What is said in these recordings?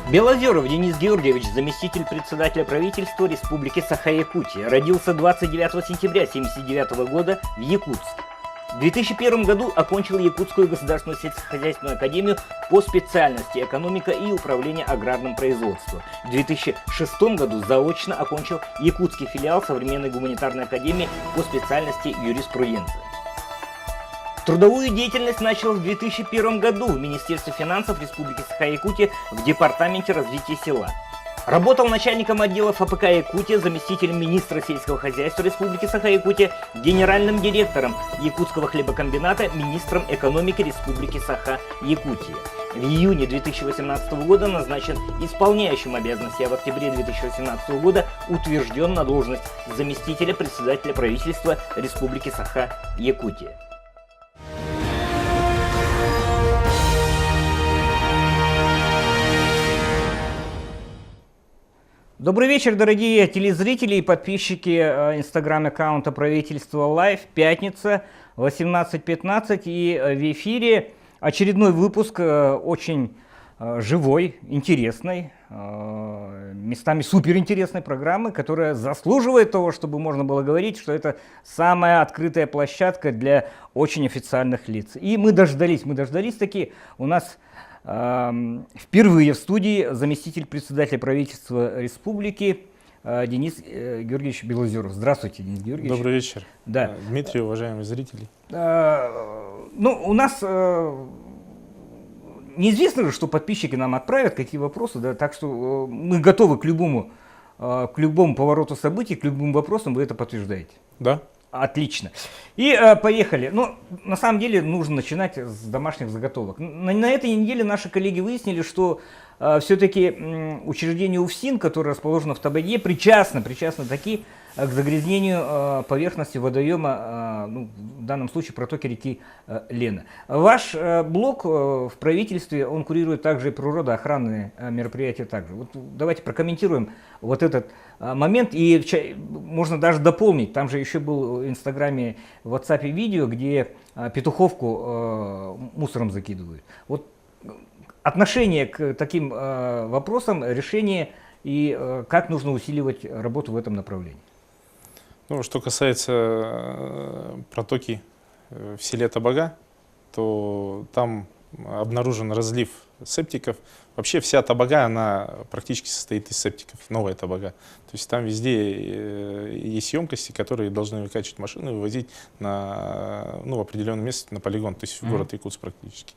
Белозеров Денис Георгиевич, заместитель председателя правительства Республики Саха-Якутия, родился 29 сентября 1979 года в Якутске. В 2001 году окончил Якутскую государственную сельскохозяйственную академию по специальности экономика и управление аграрным производством. В 2006 году заочно окончил Якутский филиал Современной гуманитарной академии по специальности юриспруденция. Трудовую деятельность начал в 2001 году в Министерстве финансов Республики Саха-Якутия в Департаменте развития села. Работал начальником отдела ФПК Якутия, заместителем министра сельского хозяйства Республики Саха-Якутия, генеральным директором Якутского хлебокомбината, министром экономики Республики Саха-Якутия. В июне 2018 года назначен исполняющим обязанности, а в октябре 2018 года утвержден на должность заместителя председателя правительства Республики Саха-Якутия. Добрый вечер, дорогие телезрители и подписчики инстаграм-аккаунта правительства Лайв. Пятница, 18:15, и в эфире очередной выпуск очень живой, интересной, местами суперинтересной программы, которая заслуживает того, чтобы можно было говорить, что это самая открытая площадка для очень официальных лиц. И мы дождались таки. У нас впервые в студии заместитель председателя правительства республики Денис Георгиевич Белозеров. Здравствуйте, Денис Георгиевич. Добрый вечер. Да. Дмитрий, уважаемые зрители. У нас неизвестно же, что подписчики нам отправят, какие вопросы, да, так что мы готовы к любому повороту событий, к любым вопросам, вы это подтверждаете. Да. Отлично. И поехали. На самом деле нужно начинать с домашних заготовок. На этой неделе наши коллеги выяснили, что все-таки учреждение УФСИН, которое расположено в Табаге, причастно таки к загрязнению поверхности водоема, в данном случае протоки реки Лена. Ваш блок в правительстве, он курирует также и природоохранные мероприятия также. Вот давайте прокомментируем вот этот момент, и можно даже дополнить, там же еще был в Инстаграме, в WhatsApp видео, где петуховку мусором закидывают. Вот отношение к таким вопросам, решение и как нужно усиливать работу в этом направлении. Что касается протоки в селе Табага, то там обнаружен разлив септиков. Вообще вся Табага, она практически состоит из септиков, новая Табага. То есть там везде есть емкости, которые должны выкачивать машину и вывозить на определенное место, на полигон, то есть в город Якутск практически.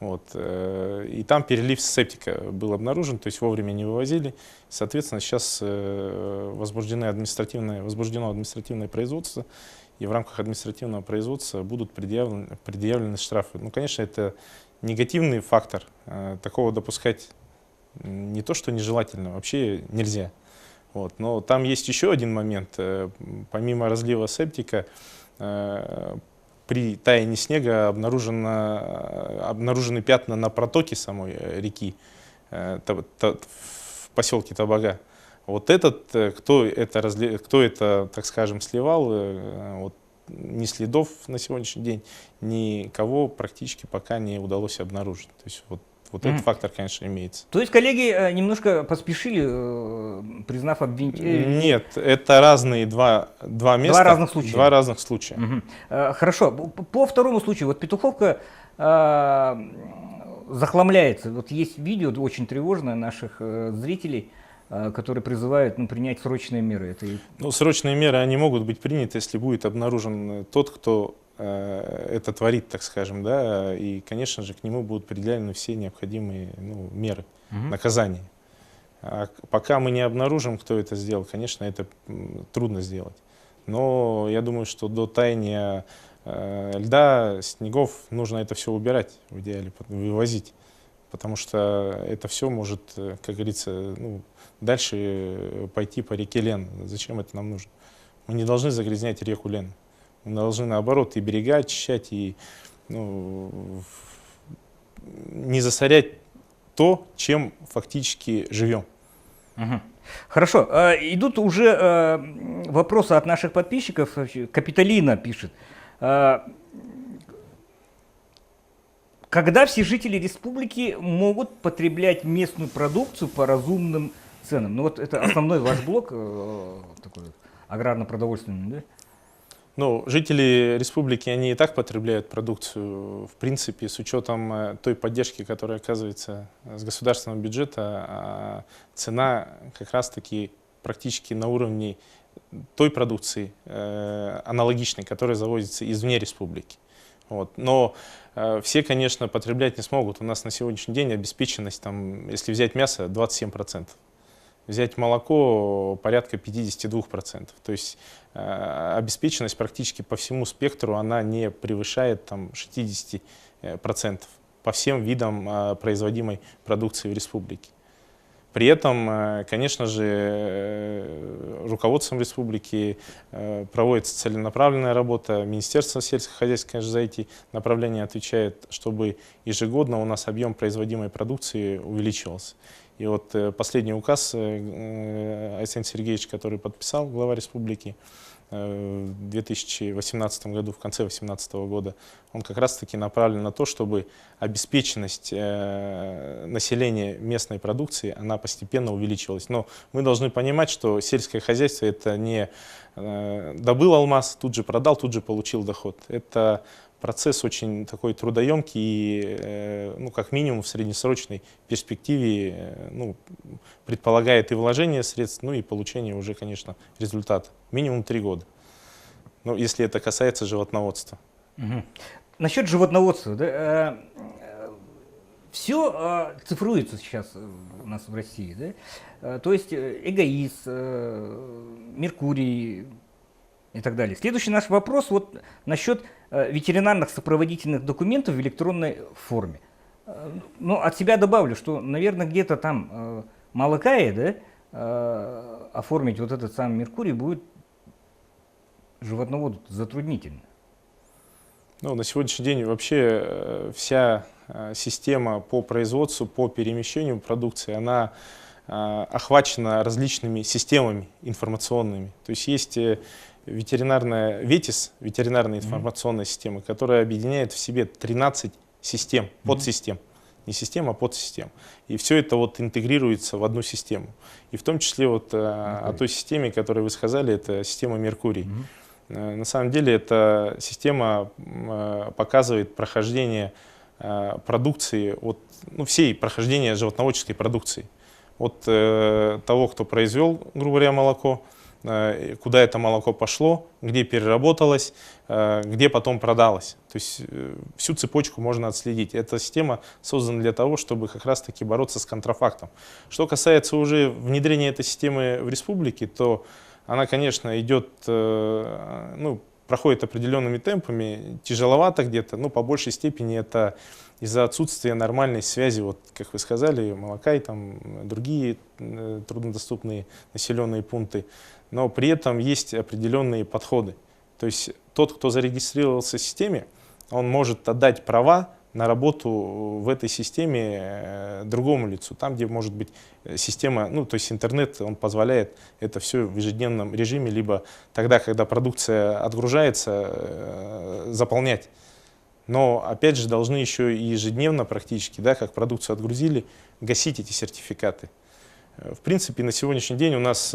Вот. И там перелив септика был обнаружен, то есть вовремя не вывозили. Соответственно, сейчас возбуждено административное производство, и в рамках административного производства будут предъявлены штрафы. Конечно, это негативный фактор. Такого допускать не то, что нежелательно, вообще нельзя. Вот. Но там есть еще один момент. Помимо разлива септика, при таянии снега обнаружены пятна на протоке самой реки в поселке Табага. Вот кто это, так скажем, сливал, ни следов на сегодняшний день, никого практически пока не удалось обнаружить. То есть вот этот фактор, конечно, имеется. То есть коллеги немножко поспешили, признав обвинение? Нет, это разные два места. Два разных случая. Два разных случая. Хорошо. По второму случаю, вот петуховка захламляется. Вот есть видео очень тревожное наших зрителей, которые призывают принять срочные меры. Срочные меры, они могут быть приняты, если будет обнаружен тот, кто это творит, так скажем, да, и, конечно же, к нему будут предъявлены все необходимые меры, наказания. А пока мы не обнаружим, кто это сделал, конечно, это трудно сделать. Но я думаю, что до таяния льда, снегов нужно это все убирать, в идеале, вывозить. Потому что это все может, как говорится, дальше пойти по реке Лен. Зачем это нам нужно? Мы не должны загрязнять реку Лен. Мы должны, наоборот, и берега очищать, и не засорять то, чем фактически живем. Хорошо. Идут уже вопросы от наших подписчиков. Капиталина пишет. Когда все жители республики могут потреблять местную продукцию по разумным ценам? Ну вот это основной ваш блок, такой аграрно-продовольственный, да? Ну, жители республики, они и так потребляют продукцию, в принципе, с учетом той поддержки, которая оказывается с государственного бюджета, цена как раз-таки практически на уровне той продукции аналогичной, которая завозится извне республики. Вот. Но все, конечно, потреблять не смогут. У нас на сегодняшний день обеспеченность, там, если взять мясо, 27%. Взять молоко порядка 52%. То есть обеспеченность практически по всему спектру, она не превышает там, 60% по всем видам производимой продукции в республике. При этом, конечно же, руководством республики проводится целенаправленная работа. Министерство сельского хозяйства, конечно, за эти направления отвечает, чтобы ежегодно у нас объем производимой продукции увеличивался. И вот последний указ Александр Сергеевич, который подписал глава республики в 2018 году, в конце 2018 года, он как раз-таки направлен на то, чтобы обеспеченность населения местной продукции, она постепенно увеличивалась. Но мы должны понимать, что сельское хозяйство это не добыл алмаз, тут же продал, тут же получил доход. Это процесс очень такой трудоемкий и, ну, как минимум в среднесрочной перспективе, ну, предполагает и вложение средств, ну и получение уже, конечно, результата. Минимум 3 года. Ну, если это касается животноводства. Угу. Насчет животноводства, да, все цифруется сейчас у нас в России, да? То есть эгоиз, Меркурий и так далее. Следующий наш вопрос вот насчет ветеринарных сопроводительных документов в электронной форме. Ну, от себя добавлю, что, наверное, где-то там Малакае, да, оформить вот этот самый Меркурий будет животноводу затруднительно. Ну, на сегодняшний день вообще вся система по производству, по перемещению продукции, она охвачена различными системами информационными. То есть есть ветеринарная ВЕТИС, ветеринарная информационная система, которая объединяет в себе 13 систем, подсистем. Не систем, а подсистем. И все это вот интегрируется в одну систему. И в том числе вот о той системе, которую вы сказали, это система Меркурий. На самом деле эта система показывает прохождение продукции, от, ну, всей прохождения животноводческой продукции. От того, кто произвел, грубо говоря, молоко, куда это молоко пошло, где переработалось, где потом продалось. То есть всю цепочку можно отследить. Эта система создана для того, чтобы как раз-таки бороться с контрафактом. Что касается уже внедрения этой системы в республике, то она, конечно, идет, ну, проходит определенными темпами, тяжеловато где-то, но по большей степени это из-за отсутствия нормальной связи, вот как вы сказали, Малакай, там другие труднодоступные населенные пункты, но при этом есть определенные подходы. То есть тот, кто зарегистрировался в системе, он может отдать права на работу в этой системе другому лицу, там, где может быть система, ну, то есть интернет, он позволяет это все в ежедневном режиме, либо тогда, когда продукция отгружается, заполнять. Но, опять же, должны еще и ежедневно практически, да, как продукцию отгрузили, гасить эти сертификаты. В принципе, на сегодняшний день у нас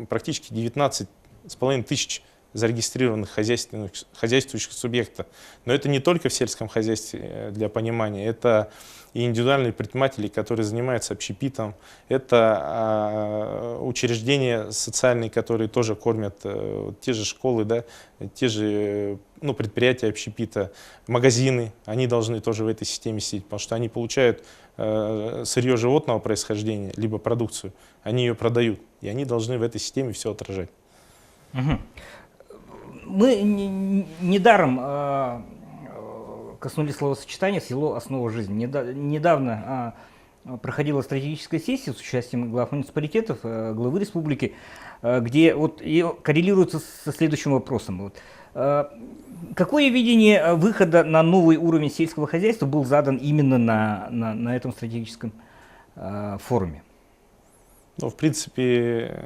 практически 19,5 тысяч зарегистрированных хозяйствующих субъектов. Но это не только в сельском хозяйстве, для понимания, это и индивидуальные предприниматели, которые занимаются общепитом, это учреждения социальные, которые тоже кормят, те же школы, да, те же, ну, предприятия общепита, магазины, они должны тоже в этой системе сидеть, потому что они получают сырье животного происхождения, либо продукцию, они ее продают, и они должны в этой системе все отражать. Угу. Мы недаром коснулись словосочетания «село – основа жизни». Недавно проходила стратегическая сессия с участием глав муниципалитетов, главы республики, где вот ее коррелируется со следующим вопросом. Вот. Какое видение выхода на новый уровень сельского хозяйства был задан именно на этом стратегическом форуме? Ну, в принципе,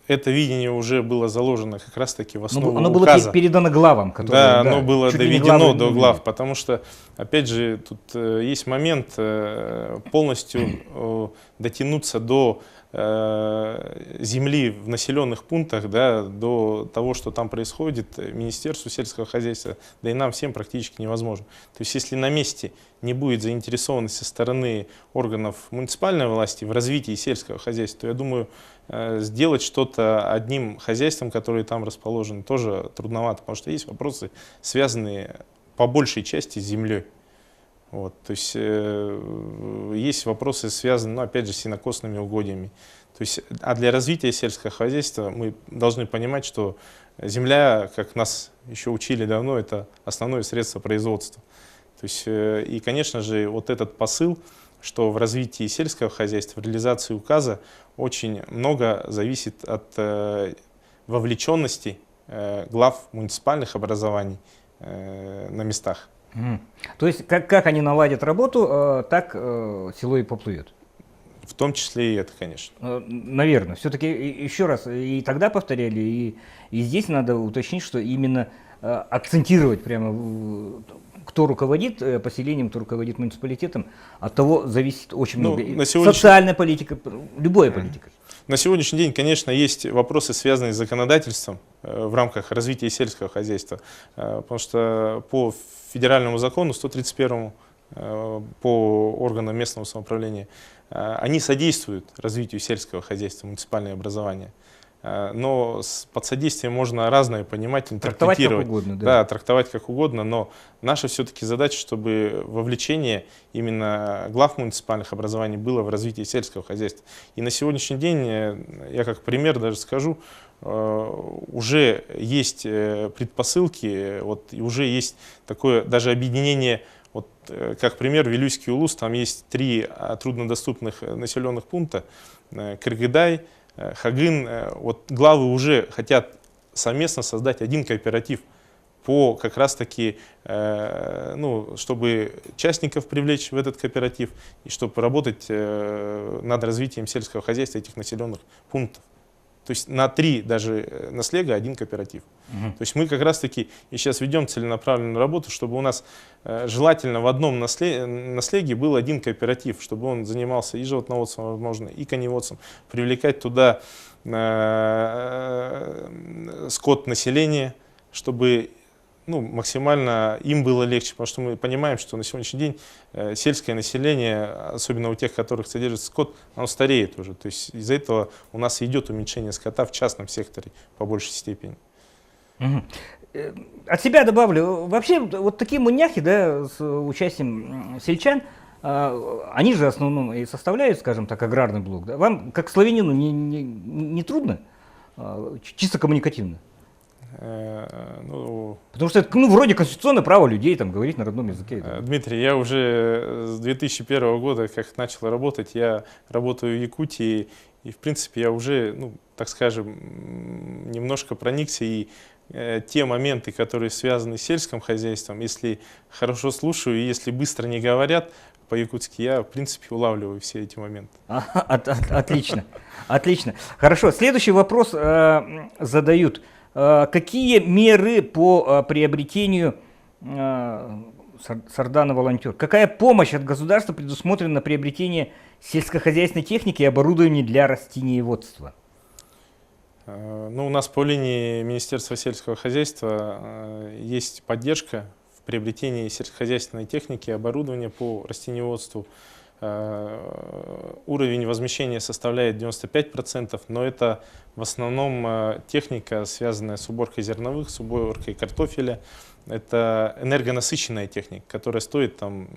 это видение уже было заложено как раз-таки в основу Оно было указа. передано главам, которые, Да, оно было чуть ли не доведено главы до не глав, видели. потому что, опять же, тут есть момент полностью дотянуться до земли в населенных пунктах, да, до того, что там происходит, Министерству сельского хозяйства, да и нам всем практически невозможно. То есть если на месте не будет заинтересованности со стороны органов муниципальной власти в развитии сельского хозяйства, то я думаю, сделать что-то одним хозяйством, которые там расположены, тоже трудновато, потому что есть вопросы, связанные по большей части с землей. Вот, то есть есть вопросы, связанные, ну, опять же, с сенокосными угодьями. То есть, а для развития сельского хозяйства мы должны понимать, что земля, как нас еще учили давно, это основное средство производства. То есть, и, конечно же, вот этот посыл, что в развитии сельского хозяйства, в реализации указа очень много зависит от вовлеченности глав муниципальных образований на местах. То есть, как они наладят работу, так село и поплывет. В том числе и это, конечно. Наверное. Все-таки, еще раз, и тогда повторяли, и здесь надо уточнить, что именно акцентировать прямо, кто руководит поселением, кто руководит муниципалитетом, от того зависит очень много. На сегодняшний... Социальная политика, любая политика. На сегодняшний день, конечно, есть вопросы, связанные с законодательством в рамках развития сельского хозяйства, потому что по федеральному закону 131 по органам местного самоуправления они содействуют развитию сельского хозяйства, муниципальное образование. Но под содействием можно разное понимать, интерпретировать. Трактовать как угодно, да. Да, трактовать как угодно, но наша все-таки задача, чтобы вовлечение именно глав муниципальных образований было в развитии сельского хозяйства. И на сегодняшний день, я как пример даже скажу, уже есть предпосылки, вот, и уже есть такое даже объединение. Вот, как пример, Вилюйский улус, там есть 3 труднодоступных населенных пункта, Кыргыдай, Хагын. Вот главы уже хотят совместно создать один кооператив по как раз таки, ну, чтобы частников привлечь в этот кооператив и чтобы работать над развитием сельского хозяйства этих населенных пунктов. То есть на 3 даже наслега один кооператив. То есть мы как раз таки и сейчас ведем целенаправленную работу, чтобы у нас желательно в одном наслеге был один кооператив, чтобы он занимался и животноводством, возможно, и коневодством, привлекать туда скот населения, чтобы, ну, максимально им было легче, потому что мы понимаем, что на сегодняшний день сельское население, особенно у тех, которых содержится скот, оно стареет уже. То есть из-за этого у нас идет уменьшение скота в частном секторе по большей степени. От себя добавлю, вообще вот такие муняхи, да, с участием сельчан, они же в основном и составляют, скажем так, аграрный блок. Да? Вам, как славянину, не трудно, чисто коммуникативно? Ну, потому что это, ну, вроде конституционное право людей там говорить на родном языке. Да? Дмитрий, я уже с 2001 года, как начал работать, я работаю в Якутии, и в принципе я уже, ну, так скажем, немножко проникся, и те моменты, которые связаны с сельским хозяйством, если хорошо слушаю, и если быстро не говорят по-якутски, я в принципе улавливаю все эти моменты. Отлично, отлично. Хорошо, следующий вопрос задают. Какие меры по приобретению Сардана волонтер? Какая помощь от государства предусмотрена на приобретение сельскохозяйственной техники и оборудования для растениеводства? Ну, у нас по линии Министерства сельского хозяйства есть поддержка в приобретении сельскохозяйственной техники и оборудования по растениеводству. Уровень возмещения составляет 95%, но это в основном техника, связанная с уборкой зерновых, с уборкой картофеля. Это энергонасыщенная техника, которая стоит там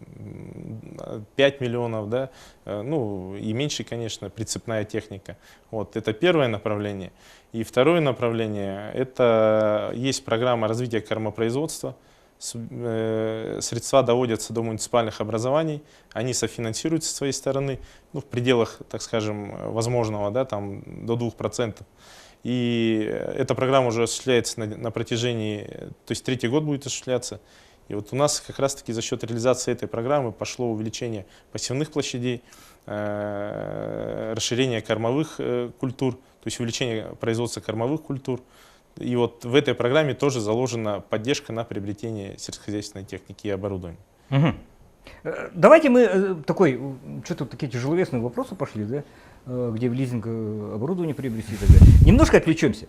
5 миллионов, да? Ну и меньше, конечно, прицепная техника. Вот, это первое направление. И второе направление, это есть программа развития кормопроизводства. Средства доводятся до муниципальных образований, они софинансируются со своей стороны, ну, в пределах, так скажем, возможного, да, там, до 2%. И эта программа уже осуществляется на протяжении, то есть 3-й год будет осуществляться. И вот у нас как раз-таки за счет реализации этой программы пошло увеличение посевных площадей, расширение кормовых культур. То есть увеличение производства кормовых культур. И вот в этой программе тоже заложена поддержка на приобретение сельскохозяйственной техники и оборудования. Мгм. Давайте мы что-то такие тяжеловесные вопросы пошли, да? Где в лизинг оборудование приобрести и так далее. Немножко отвлечемся.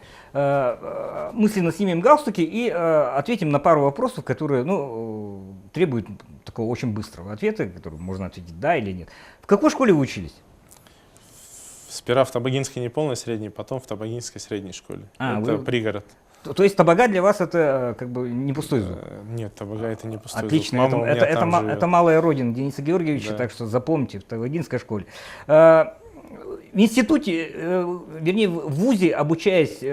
Мысленно снимем галстуки и ответим на пару вопросов, которые требуют такого очень быстрого ответа, который можно ответить да или нет. В какой школе вы учились? Сперва в Табагинской неполной средней, потом в Табагинской средней школе. Это пригород. То есть Табага для вас это как бы не пустой звук? Нет, Табага это не пустой Отлично, звук. Мама это малая родина Дениса Георгиевича, Да. так что запомните, в Табагинской школе. В институте, вернее в вузе обучаясь,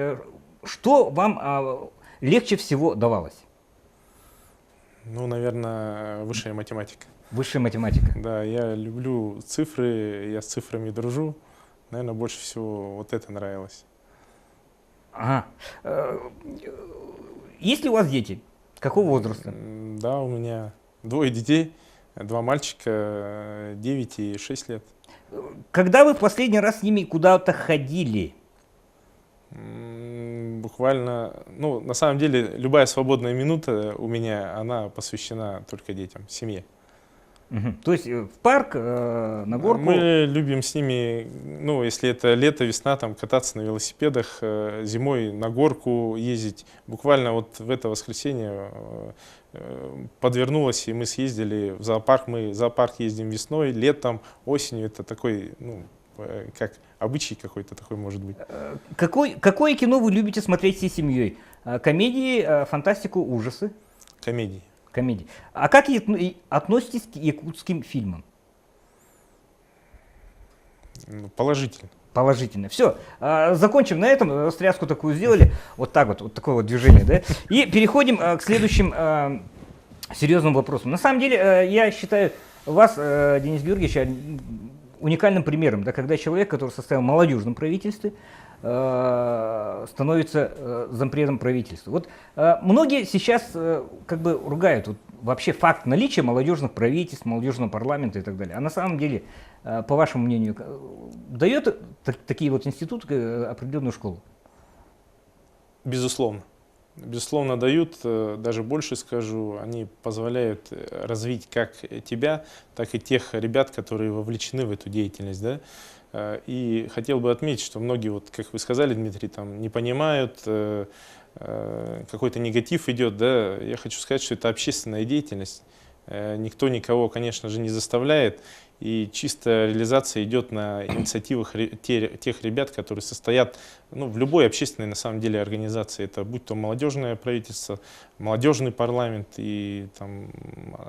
что вам легче всего давалось? Ну, наверное, высшая математика. Высшая математика. Да, я люблю цифры, я с цифрами дружу. Наверное, больше всего вот это нравилось. Ага. Есть ли у вас дети? Какого возраста? Да, у меня 2 детей, 2 мальчика, 9 и 6 лет. Когда вы в последний раз с ними куда-то ходили? Буквально, ну, на самом деле, любая свободная минута у меня, она посвящена только детям, семье. Мгм. То есть в парк, на горку? Мы любим с ними, ну, если это лето, весна, там, кататься на велосипедах, зимой на горку ездить. Буквально вот в это воскресенье подвернулось, и мы съездили в зоопарк. Мы в зоопарк ездим весной, летом, осенью. Это такой, ну, как обычай какой-то такой может быть. Какое кино вы любите смотреть всей семьей? Комедии, фантастику, ужасы? Комедии. Комедии. А как относитесь к якутским фильмам? Положительно. Положительно. Все, закончим на этом, стряску такую сделали, вот так вот такое вот движение, да? И переходим к следующим серьезным вопросам. На самом деле, я считаю вас, Денис Георгиевич, уникальным примером, да, когда человек, который состоял в молодежном правительстве, становится зампредом правительства. Вот многие сейчас как бы ругают вот, вообще факт наличия молодежных правительств, молодежного парламента и так далее. А на самом деле, по вашему мнению, дает такие вот институты определенную школу? Безусловно. Безусловно, дают, даже больше скажу, они позволяют развить как тебя, так и тех ребят, которые вовлечены в эту деятельность, да. И хотел бы отметить, что многие, вот, как вы сказали, Дмитрий, там не понимают, какой-то негатив идет, да. Я хочу сказать, что это общественная деятельность. Никто никого, конечно же, не заставляет. И чисто реализация идет на инициативах тех ребят, которые состоят в любой общественной, на самом деле, организации. Это будь то молодежное правительство, молодежный парламент и там,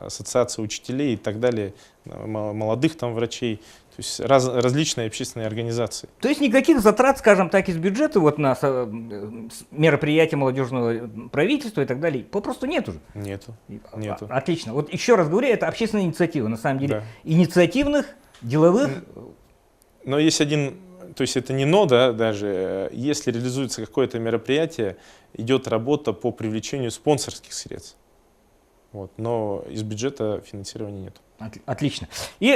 ассоциация учителей и так далее, молодых там врачей. То есть различные общественные организации. То есть никаких затрат, скажем так, из бюджета вот на мероприятия молодежного правительства и так далее попросту нет уже? Нету. Отлично. Вот еще раз говорю, это общественная инициатива, на самом деле. Да. Инициативных, деловых. Но есть один, то есть это не но, да, даже, если реализуется какое-то мероприятие, идет работа по привлечению спонсорских средств. Вот, но из бюджета финансирования нет. Отлично. И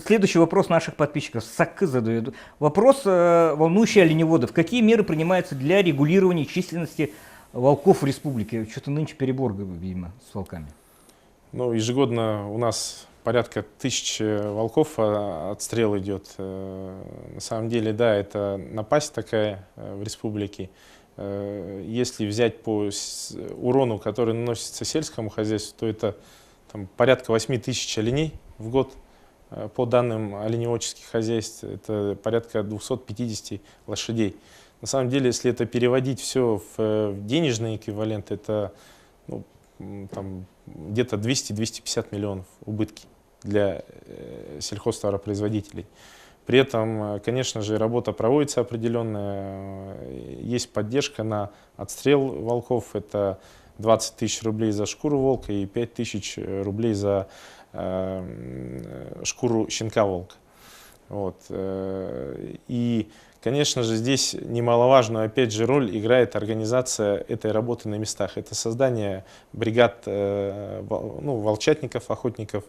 следующий вопрос наших подписчиков. Сакы задают. Вопрос, волнующий оленеводов. Какие меры принимаются для регулирования численности волков в республике? Что-то нынче перебор, видимо, с волками. Ну, ежегодно у нас порядка 1000 волков отстрел идет. На самом деле, да, это напасть такая в республике. Если взять по урону, который наносится сельскому хозяйству, то это там, порядка 8000 оленей в год. По данным оленеводческих хозяйств, это порядка 250 лошадей. На самом деле, если это переводить все в денежный эквивалент, это где-то 200-250 миллионов убытки для сельхозтоваропроизводителей. При этом, конечно же, работа проводится определенная, есть поддержка на отстрел волков, это 20 000 рублей за шкуру волка и 5000 рублей за шкуру щенка волка. Вот. И, Конечно же, здесь немаловажную, опять же, роль играет организация этой работы на местах. Это создание бригад волчатников, охотников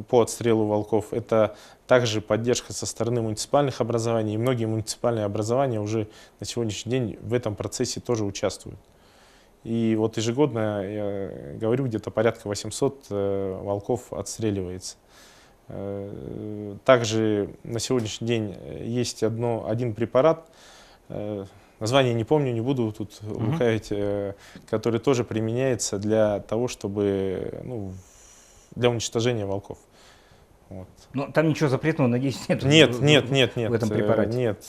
по отстрелу волков. Это также поддержка со стороны муниципальных образований. И многие муниципальные образования уже на сегодняшний день в этом процессе тоже участвуют. И вот ежегодно, я говорю, где-то порядка 800 волков отстреливается. Также на сегодняшний день есть один препарат, название не помню, не буду тут лукавить, который тоже применяется для того, чтобы, для уничтожения волков. Вот. Но там ничего запретного, надеюсь, нет. Нет. В этом препарате. Нет,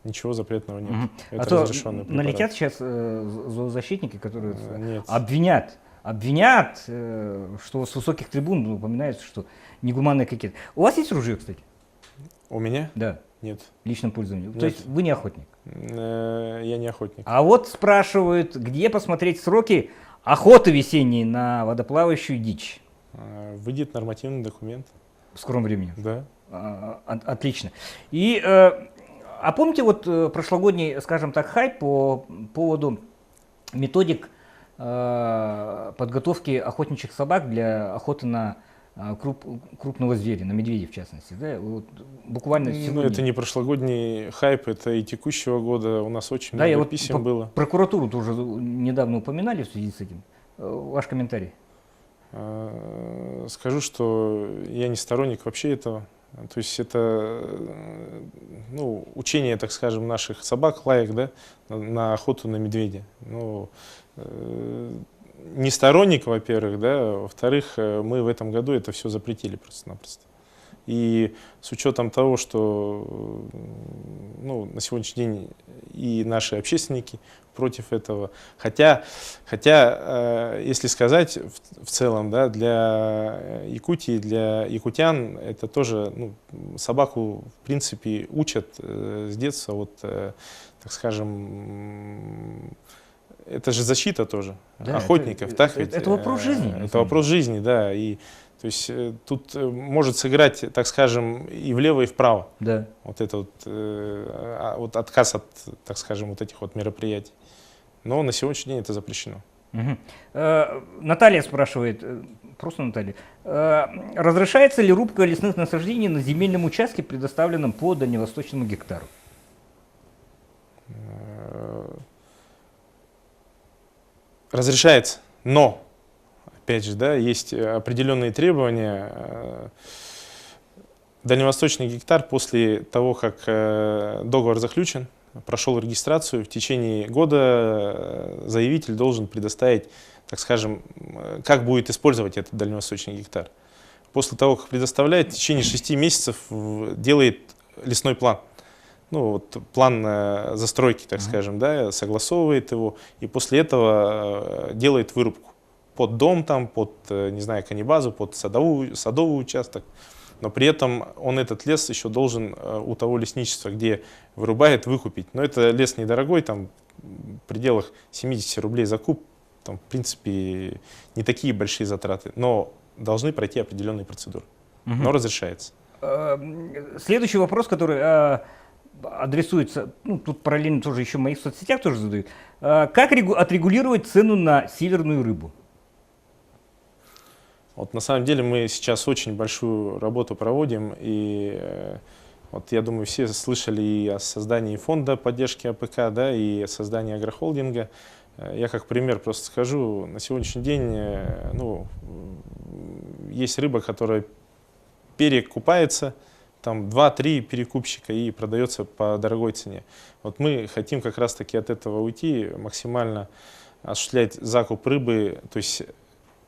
ничего запретного нет. А Это то разрешенный препарат. налетят сейчас зоозащитники, которые Нет. обвинят, что с высоких трибун упоминается, что негуманные какие-то. У вас есть ружье, кстати? У меня? Да. Нет. В личном пользовании. Нет. То есть вы не охотник? Я не охотник. А вот спрашивают, где посмотреть сроки охоты весенней на водоплавающую дичь? Выйдет нормативный документ. В скором времени? Да. Отлично. И помните прошлогодний, скажем так, хайп по поводу методик подготовки охотничьих собак для охоты на крупного зверя, на медведя в частности, да? Вот буквально сегодня. Это не прошлогодний хайп, это и текущего года. У нас очень много писем было. Прокуратуру тоже недавно упоминали в связи с этим. Ваш комментарий? Скажу, что я не сторонник вообще этого. То есть это учение, так скажем, наших собак, лаек, да, на охоту на медведя. Не сторонник, во-первых, да, во-вторых, мы в этом году это все запретили просто-напросто. И с учетом того, что на сегодняшний день и наши общественники против этого, хотя если сказать в целом, да, для Якутии, для якутян, это тоже, собаку в принципе учат с детства, так скажем, это же защита тоже, да, охотников, так ведь? Это вопрос жизни. Это вопрос жизни, да. И то есть тут может сыграть, так скажем, и влево, и вправо. Да. Вот это отказ от, так скажем, вот этих мероприятий. Но на сегодняшний день это запрещено. Наталья спрашивает, просто Наталья, разрешается ли рубка лесных насаждений на земельном участке, предоставленном по дальневосточному гектару? Разрешается, но, опять же, да, есть определенные требования. Дальневосточный гектар после того, как договор заключен, прошел регистрацию, в течение года заявитель должен предоставить, так скажем, как будет использовать этот дальневосточный гектар. После того, как предоставляет, в течение 6 месяцев делает лесной план. План застройки, так скажем, да, согласовывает его, и после этого делает вырубку под дом, под, не знаю, каннибазу, под садовый участок. Но при этом он этот лес еще должен у того лесничества, где вырубает, выкупить. Но это лес недорогой, там в пределах 70 рублей за куб, там, в принципе, не такие большие затраты, но должны пройти определенные процедуры. Но разрешается. Следующий вопрос, который адресуется, тут параллельно тоже еще в моих соцсетях тоже задают. Как отрегулировать цену на северную рыбу? На самом деле мы сейчас очень большую работу проводим, и я думаю, все слышали и о создании фонда поддержки АПК, да, и о создании агрохолдинга. Я как пример просто скажу, на сегодняшний день есть рыба, которая перекупается, там 2-3 перекупщика и продается по дорогой цене. Мы хотим как раз-таки от этого уйти, максимально осуществлять закуп рыбы, то есть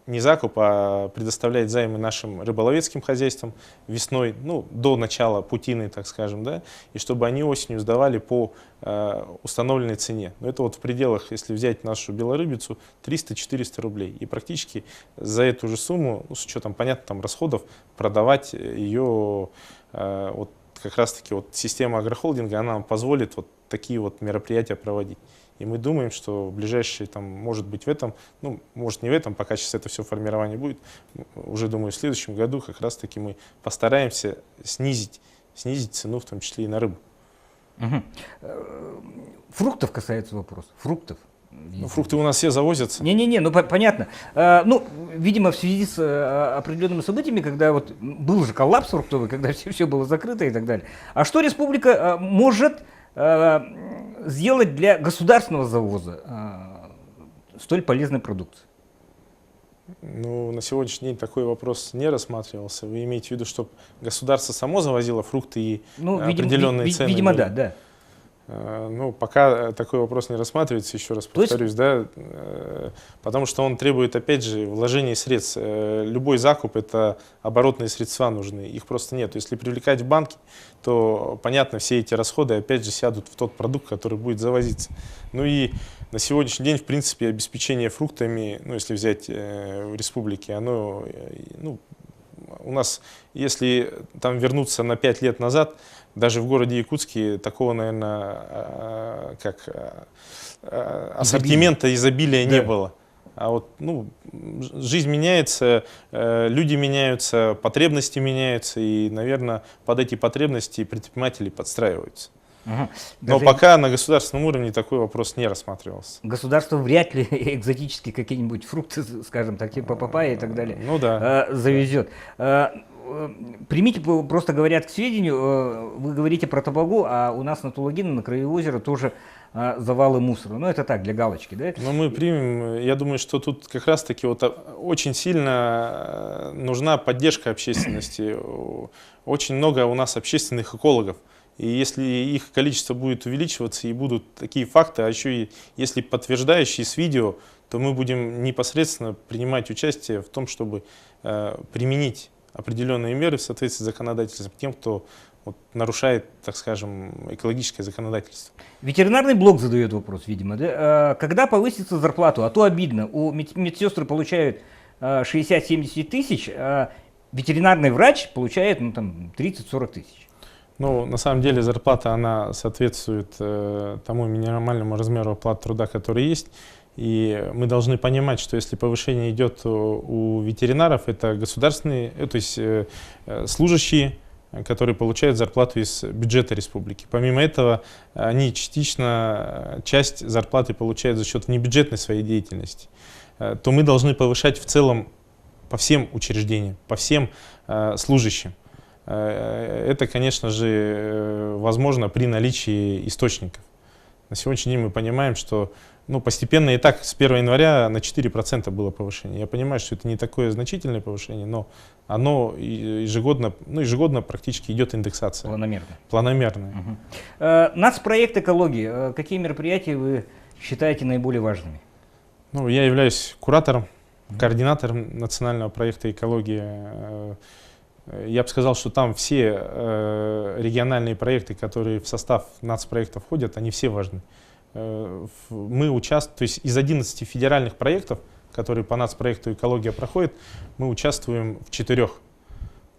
не закуп, а предоставлять займы нашим рыболовецким хозяйствам весной, до начала путины, так скажем, да, и чтобы они осенью сдавали по установленной цене. Но это в пределах, если взять нашу белорыбицу, 300-400 рублей. И практически за эту же сумму, с учетом, понятно, там расходов, продавать ее, как раз-таки система агрохолдинга, она нам позволит такие мероприятия проводить. И мы думаем, что в ближайшие, может быть, в этом, может не в этом, пока сейчас это все формирование будет, уже, думаю, в следующем году как раз-таки мы постараемся снизить цену, в том числе и на рыбу. Мгм. Фруктов касается вопрос. Фруктов. Ну, фрукты у нас все завозятся. Не-не-не, ну понятно. Ну, видимо, в связи с определенными событиями, когда вот был же коллапс фруктовый, когда все было закрыто и так далее. А что республика может сделать для государственного завоза столь полезной продукции? Ну, на сегодняшний день такой вопрос не рассматривался. Вы имеете в виду, чтобы государство само завозило фрукты и Ну, определенные цены? видимо, были? да. Ну, пока такой вопрос не рассматривается, еще раз повторюсь, да, потому что он требует, опять же, вложения средств. Любой закуп — это оборотные средства нужны, их просто нет. Если привлекать в банки, то, понятно, все эти расходы, опять же, сядут в тот продукт, который будет завозиться. Ну и на сегодняшний день, в принципе, обеспечение фруктами, ну, если взять в республике, оно, ну, у нас, если там вернуться на 5 лет назад, даже в городе Якутске такого, наверное, ассортимента, изобилия не было. А вот, ну, жизнь меняется, люди меняются, потребности меняются, и, наверное, под эти потребности предприниматели подстраиваются. Ага. Но пока на государственном уровне такой вопрос не рассматривался. Государство вряд ли экзотические какие-нибудь фрукты, скажем так, типа папайи и так далее, ну, да. завезет. Примите, просто говорят к сведению, вы говорите про Табагу, а у нас на Тулагино, на краю озера, тоже завалы мусора. Ну, это так, для галочки, да? Но мы примем, я думаю, что тут как раз-таки вот очень сильно нужна поддержка общественности. Очень много у нас общественных экологов. И если их количество будет увеличиваться и будут такие факты, а еще и если подтверждающие с видео, то мы будем непосредственно принимать участие в том, чтобы применить определенные меры в соответствии с законодательством тем, кто вот нарушает, так скажем, экологическое законодательство. Ветеринарный блок задает вопрос, видимо, да? Когда повысится зарплату? А то обидно. У медсестры получают 60-70 тысяч, а ветеринарный врач получает, ну, там, 30-40 тысяч. Ну, на самом деле зарплата, она соответствует тому минимальному размеру оплаты труда, который есть. И мы должны понимать, что если повышение идет у ветеринаров, это государственные, то есть служащие, которые получают зарплату из бюджета республики. Помимо этого, они частично часть зарплаты получают за счет внебюджетной своей деятельности. То мы должны повышать в целом по всем учреждениям, по всем служащим. Это, конечно же, возможно при наличии источников. На сегодняшний день мы понимаем, что постепенно и так с 1 января на 4% было повышение. Я понимаю, что это не такое значительное повышение, но оно ежегодно практически идет индексация. Планомерная. Угу. Нацпроект экологии. Какие мероприятия вы считаете наиболее важными? Я являюсь куратором, координатором национального проекта экологии. Я бы сказал, что там все региональные проекты, которые в состав нацпроекта входят, они все важны. Мы участвуем, то есть из 11 федеральных проектов, которые по нацпроекту экология проходит, мы участвуем в 4.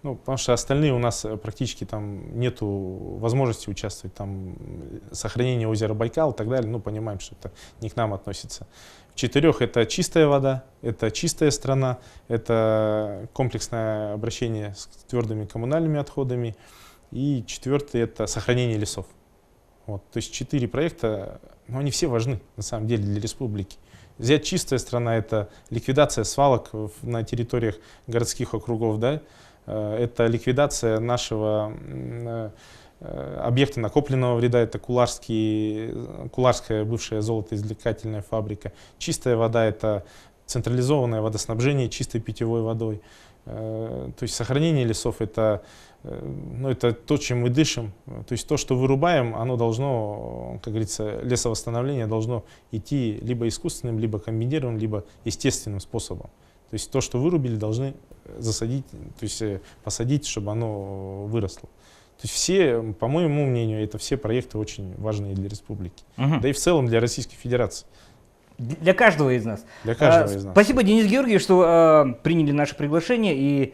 Потому что остальные у нас практически там нету возможности участвовать. Там сохранение озера Байкал и так далее, понимаем, что это не к нам относится. В 4 это чистая вода, это чистая страна, это комплексное обращение с твердыми коммунальными отходами. И 4 это сохранение лесов. То есть 4 проекта, они все важны на самом деле для республики. Взять чистая страна — это ликвидация свалок на территориях городских округов, да? Это ликвидация нашего объекта накопленного вреда, это Куларская бывшая золотоизвлекательная фабрика. Чистая вода — это централизованное водоснабжение чистой питьевой водой. То есть сохранение лесов — это то, чем мы дышим. То есть то, что вырубаем, оно должно, как говорится, лесовосстановление должно идти либо искусственным, либо комбинированным, либо естественным способом. То есть то, что вырубили, должны засадить, то есть посадить, чтобы оно выросло. То есть все, по моему мнению, это все проекты очень важные для республики. Да и в целом для Российской Федерации. Для каждого из нас. Для каждого из нас. Спасибо, Денис Георгиевич, что приняли наше приглашение и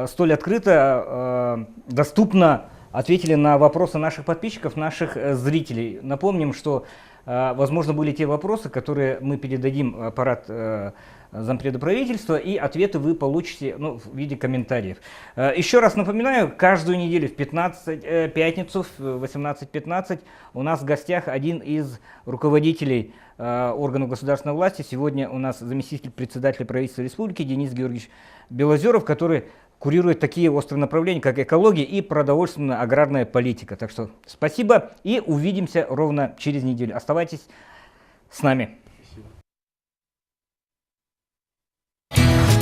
столь открыто, доступно ответили на вопросы наших подписчиков, наших зрителей. Напомним, что возможно, были те вопросы, которые мы передадим аппарат зампреда правительства, и ответы вы получите в виде комментариев. Еще раз напоминаю, каждую неделю в пятницу в 18:15 у нас в гостях один из руководителей органов государственной власти. Сегодня у нас заместитель председателя правительства республики Денис Георгиевич Белозеров, который курирует такие острые направления, как экология и продовольственно-аграрная политика. Так что спасибо и увидимся ровно через неделю. Оставайтесь с нами.